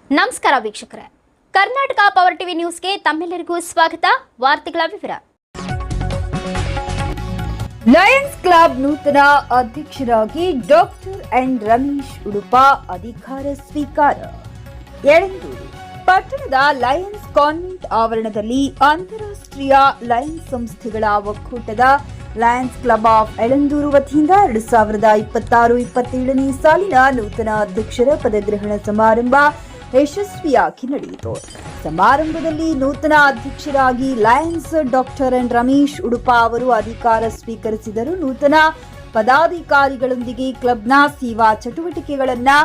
ನಮಸ್ಕಾರ ವೀಕ್ಷಕರೇ, Karnataka power TV ನ್ಯೂಸ್ಗೆ ತಮ್ಮೆಲ್ಲರಿಗೂ ಸ್ವಾಗತ. ವಾರ್ತೆಗಳ ವಿವರ. ಲಯನ್ಸ್ ಕ್ಲಬ್ ನೂತನ ಅಧ್ಯಕ್ಷರಾಗಿ ಡಾಕ್ಟರ್ ಎನ್ ರಮೇಶ್ ಉಡುಪ ಅಧಿಕಾರ ಸ್ವೀಕಾರ. ಯಳಂದೂರು ಪಟ್ಟಣದ ಲಯನ್ಸ್ ಕಾನ್ವೆಂಟ್ ಆವರಣದಲ್ಲಿ ಅಂತಾರಾಷ್ಟ್ರೀಯ ಲಯನ್ಸ್ ಸಂಸ್ಥೆಗಳ ಒಕ್ಕೂಟದ ಲಯನ್ಸ್ ಕ್ಲಬ್ ಆಫ್ ಯಳಂದೂರು ವತಿಯಿಂದ 2026-27ನೇ ಸಾಲಿನ ನೂತನ ಅಧ್ಯಕ್ಷರ ಪದಗ್ರಹಣ ಸಮಾರಂಭ ಯಶಸ್ವಿಯಾಗಿ ನಡೆಯಿತು. ಸಮಾರಂಭದಲ್ಲಿ ನೂತನ ಅಧ್ಯಕ್ಷರಾಗಿ Lions doctor N Ramesh Udupa ಅವರು ಅಧಿಕಾರ ಸ್ವೀಕರಿಸಿದರು. ನೂತನ ಪದಾಧಿಕಾರಿಗಳೊಂದಿಗೆ ಕ್ಲಬ್ನ ಸೇವಾ ಚಟುವಟಿಕೆಗಳನ್ನು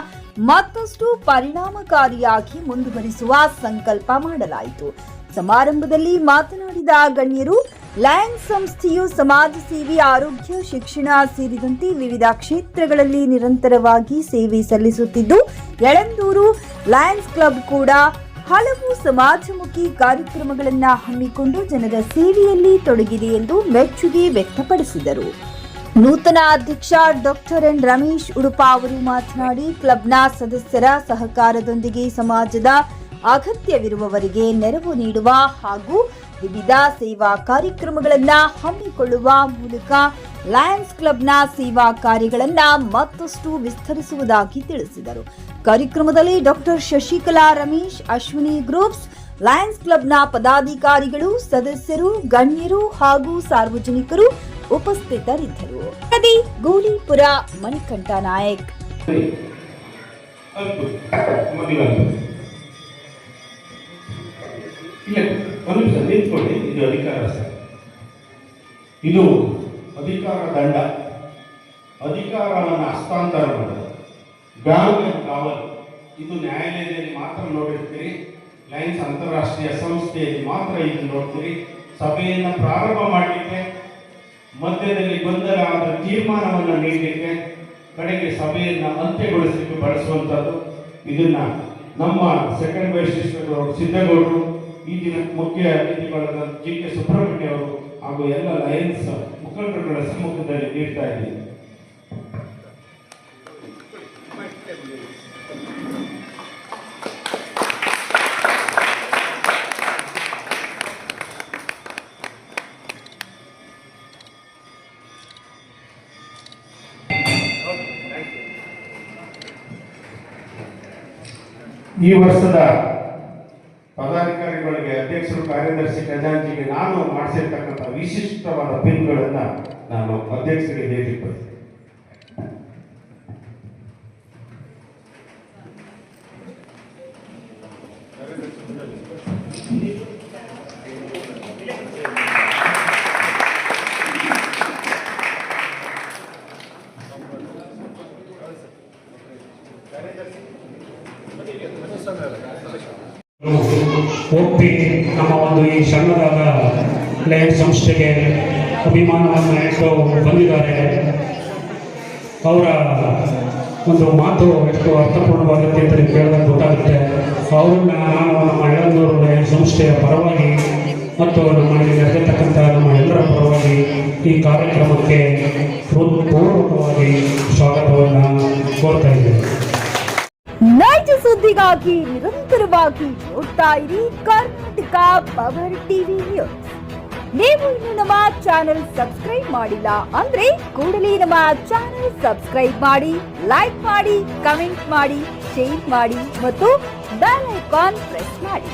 ಮತ್ತಷ್ಟು ಪರಿಣಾಮಕಾರಿಯಾಗಿ ಮುಂದುವರಿಸುವ ಸಂಕಲ್ಪ ಮಾಡಲಾಯಿತು. ಸಮಾರಂಭದಲ್ಲಿ ಮಾತನಾಡಿದ ಗಣ್ಯರು, ಲಯನ್ಸ್ ಸಂಸ್ಥೆಯು ಸಮಾಜ ಸೇವೆ, ಆರೋಗ್ಯ, ಶಿಕ್ಷಣ ಸೇರಿದಂತೆ ವಿವಿಧ ಕ್ಷೇತ್ರಗಳಲ್ಲಿ ನಿರಂತರವಾಗಿ ಸೇವೆ ಸಲ್ಲಿಸುತ್ತಿದ್ದು, ಯಳಂದೂರು ಲಯನ್ಸ್ ಕ್ಲಬ್ ಕೂಡ ಹಲವು ಸಮಾಜಮುಖಿ ಕಾರ್ಯಕ್ರಮಗಳನ್ನು ಹಮ್ಮಿಕೊಂಡು ಜನರ ಸೇವೆಯಲ್ಲಿ ತೊಡಗಿದೆ ಎಂದು ಮೆಚ್ಚುಗೆ ವ್ಯಕ್ತಪಡಿಸಿದರು. ನೂತನ ಅಧ್ಯಕ್ಷ ಡಾಕ್ಟರ್ ಎನ್ ರಮೇಶ್ ಉಡುಪ ಅವರು ಮಾತನಾಡಿ, ಕ್ಲಬ್ನ ಸದಸ್ಯರ ಸಹಕಾರದೊಂದಿಗೆ ಸಮಾಜದ ಅಗತ್ಯವಿರುವವರಿಗೆ ನೆರವು ನೀಡುವ ಹಾಗೂ ವಿವಿಧ ಸೇವಾ ಕಾರ್ಯಕ್ರಮಗಳನ್ನು ಹಮ್ಮಿಕೊಳ್ಳುವ ಮೂಲಕ ಲಯನ್ಸ್ ಕ್ಲಬ್ನ ಸೇವಾ ಕಾರ್ಯಗಳನ್ನು ಮತ್ತಷ್ಟು ವಿಸ್ತರಿಸುವುದಾಗಿ ತಿಳಿಸಿದರು. ಕಾರ್ಯಕ್ರಮದಲ್ಲಿ doctor Shashikala Ramesh, Ashwini groups, Lions ಕ್ಲಬ್ನ ಪದಾಧಿಕಾರಿಗಳು, ಸದಸ್ಯರು, ಗಣ್ಯರು ಹಾಗೂ ಸಾರ್ವಜನಿಕರು ಉಪಸ್ಥಿತರಿದ್ದರು. ಗೂಳಿಪುರ ಮಣಿಕಂಠ ನಾಯಕ್. ಇದು ಅಧಿಕಾರ ಸರ್, ಇದು ಅಧಿಕಾರ ದಂಡ, ಅಧಿಕಾರವನ್ನು ಹಸ್ತಾಂತರ ಮಾಡೋದು, ಬ್ಯಾಂಕ್ ಕಾವಲು. ಇದು ನ್ಯಾಯಾಲಯದಲ್ಲಿ ಮಾತ್ರ ನೋಡಿರ್ತೀರಿ, ಲಯನ್ಸ್ ಅಂತಾರಾಷ್ಟ್ರೀಯ ಸಂಸ್ಥೆಯಲ್ಲಿ ಮಾತ್ರ ಇದು ನೋಡ್ತೀರಿ. ಸಭೆಯನ್ನು ಪ್ರಾರಂಭ ಮಾಡಲಿಕ್ಕೆ, ಮಧ್ಯದಲ್ಲಿ ಗೊಂದಲ ಆದ ತೀರ್ಮಾನವನ್ನು ನೀಡಲಿಕ್ಕೆ, ಕಡೆಗೆ ಸಭೆಯನ್ನು ಅಂತ್ಯಗೊಳಿಸಲಿಕ್ಕೆ ಬಳಸುವಂಥದ್ದು. ಇದನ್ನ ನಮ್ಮ ಸೆಕೆಂಡ್ ವೈಸ್ ಚಾನ್ಸಲರ್ ಸಿದ್ದೇಗೌಡರು, ಈ ದಿನ ಮುಖ್ಯ ಅತಿಥಿಗಳಾದ ಕೆ ಸುಬ್ರಹ್ಮಣ್ಯ ಅವರು ಹಾಗೂ ಎಲ್ಲ ಲಯನ್ಸ್ ಮುಖಂಡರುಗಳ ಸಮ್ಮುಖದಲ್ಲಿ ನೀಡ್ತಾ ಇದ್ದೀವಿ. ಈ ವರ್ಷದ ಪದಾಧಿಕಾರಿಗಳಿಗೆ, ಅಧ್ಯಕ್ಷರು, ಕಾರ್ಯದರ್ಶಿ, ಖಜಾಂಚಿಗೆ ನಾನು ಮಾಡಿಸಿರ್ತಕ್ಕಂಥ ವಿಶಿಷ್ಟವಾದ ಪಿನ್ಗಳನ್ನು ನಾನು ಅಧ್ಯಕ್ಷರಿಗೆ ನೀಡಿದ್ದೇನೆ. ಒಪ್ಪಿ ನಮ್ಮ ಒಂದು ಈ ಸಣ್ಣದಾದ ಲಯನ್ಸ್ ಸಂಸ್ಥೆಗೆ ಅಭಿಮಾನವನ್ನು ಇಟ್ಟು ಬಂದಿದ್ದಾರೆ. ಅವರ ಒಂದು ಮಾತು ಎಷ್ಟು ಅರ್ಥಪೂರ್ಣವಾಗುತ್ತೆ ಅಂತ ಕೇಳಿದಾಗ ಗೊತ್ತಾಗುತ್ತೆ. ಅವ್ರನ್ನ ನಾನು ನಮ್ಮ ಯಳಂದೂರು ಲಯನ್ಸ್ ಸಂಸ್ಥೆಯ ಪರವಾಗಿ ಮತ್ತು ನಮ್ಮಲ್ಲಿ ನಡೆದಿರ್ತಕ್ಕಂಥ ನಮ್ಮ ಎಲ್ಲರ ಪರವಾಗಿ ಈ ಕಾರ್ಯಕ್ರಮಕ್ಕೆ ಹೃತ್ಪೂರ್ವಕವಾಗಿ ಸ್ವಾಗತವನ್ನು ಕೋರ್ತಾ ಇದ್ದೇವೆ. ನೈಜ ಸುದ್ದಿಗಾಗಿ ನಿರಂತರವಾಗಿ ನೋಡ್ತಾ ಇರಿ ಕರ್ನಾಟಕ ಪವರ್ ಟಿವಿ ನ್ಯೂಸ್. ನೀವು ಇನ್ನು ನಮ್ಮ ಚಾನೆಲ್ ಸಬ್ಸ್ಕ್ರೈಬ್ ಮಾಡಿಲ್ಲ ಅಂದ್ರೆ ಕೂಡಲೇ ನಮ್ಮ ಚಾನೆಲ್ ಸಬ್ಸ್ಕ್ರೈಬ್ ಮಾಡಿ, ಲೈಕ್ ಮಾಡಿ, ಕಮೆಂಟ್ ಮಾಡಿ, ಶೇರ್ ಮಾಡಿ ಮತ್ತು ಬೆಲ್ ಐಕಾನ್ ಪ್ರೆಸ್ ಮಾಡಿ.